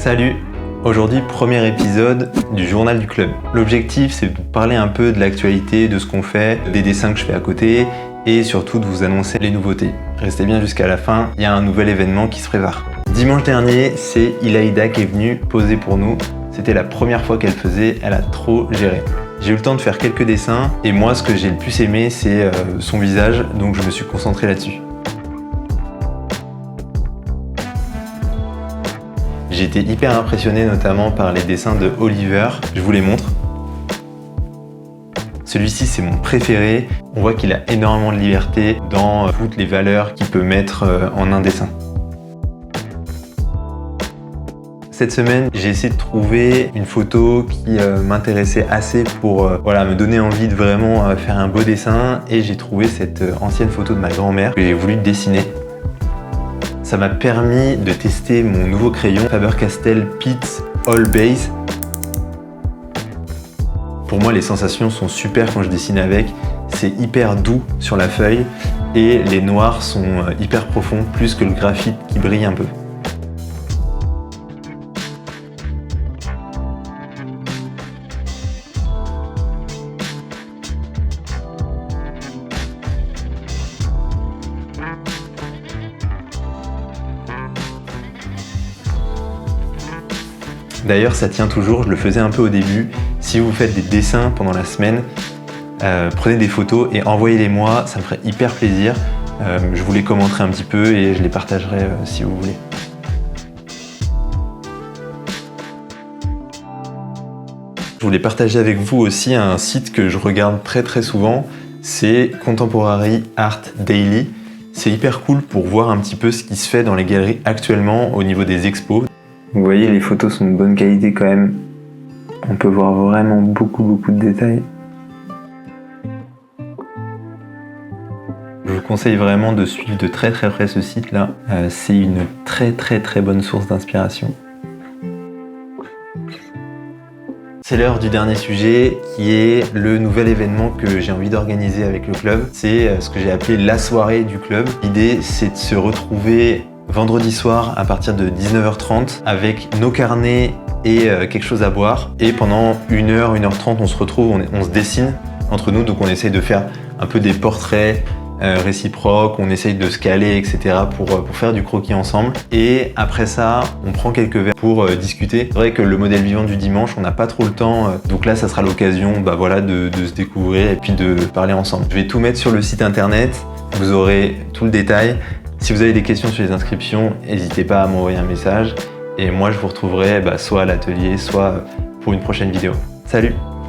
Salut! Aujourd'hui, premier épisode du journal du club. L'objectif, c'est de vous parler un peu de l'actualité, de ce qu'on fait, des dessins que je fais à côté et surtout de vous annoncer les nouveautés. Restez bien jusqu'à la fin, il y a un nouvel événement qui se prépare. Dimanche dernier, c'est Ilaïda qui est venue poser pour nous. C'était la première fois qu'elle faisait, elle a trop géré. J'ai eu le temps de faire quelques dessins et moi, ce que j'ai le plus aimé, c'est son visage, donc je me suis concentré là-dessus. J'ai été hyper impressionné notamment par les dessins de Oliver, je vous les montre. Celui-ci c'est mon préféré, on voit qu'il a énormément de liberté dans toutes les valeurs qu'il peut mettre en un dessin. Cette semaine, j'ai essayé de trouver une photo qui m'intéressait assez pour me donner envie de vraiment faire un beau dessin et j'ai trouvé cette ancienne photo de ma grand-mère que j'ai voulu dessiner. Ça m'a permis de tester mon nouveau crayon Faber-Castell Pitt All Base. Pour moi, les sensations sont super quand je dessine avec. C'est hyper doux sur la feuille et les noirs sont hyper profonds, plus que le graphite qui brille un peu. D'ailleurs, ça tient toujours, je le faisais un peu au début. Si vous faites des dessins pendant la semaine, prenez des photos et envoyez-les-moi, ça me ferait hyper plaisir. Je vous les commenterai un petit peu et je les partagerai si vous voulez. Je voulais partager avec vous aussi un site que je regarde très souvent, c'est Contemporary Art Daily. C'est hyper cool pour voir un petit peu ce qui se fait dans les galeries actuellement au niveau des expos. Vous voyez, les photos sont de bonne qualité quand même. On peut voir vraiment beaucoup de détails. Je vous conseille vraiment de suivre de très près ce site-là. C'est une très bonne source d'inspiration. C'est l'heure du dernier sujet qui est le nouvel événement que j'ai envie d'organiser avec le club. C'est ce que j'ai appelé la soirée du club. L'idée, c'est de se retrouver vendredi soir à partir de 19h30 avec nos carnets et quelque chose à boire. Et pendant 1h, 1h30, on se retrouve, on se dessine entre nous. Donc on essaye de faire un peu des portraits réciproques, on essaye de se caler, etc. pour faire du croquis ensemble. Et après ça, on prend quelques verres pour discuter. C'est vrai que le modèle vivant du dimanche, on n'a pas trop le temps. Donc là, ça sera l'occasion de se découvrir et puis de parler ensemble. Je vais tout mettre sur le site internet. Vous aurez tout le détail. Si vous avez des questions sur les inscriptions, n'hésitez pas à m'envoyer un message et moi je vous retrouverai soit à l'atelier, soit pour une prochaine vidéo. Salut!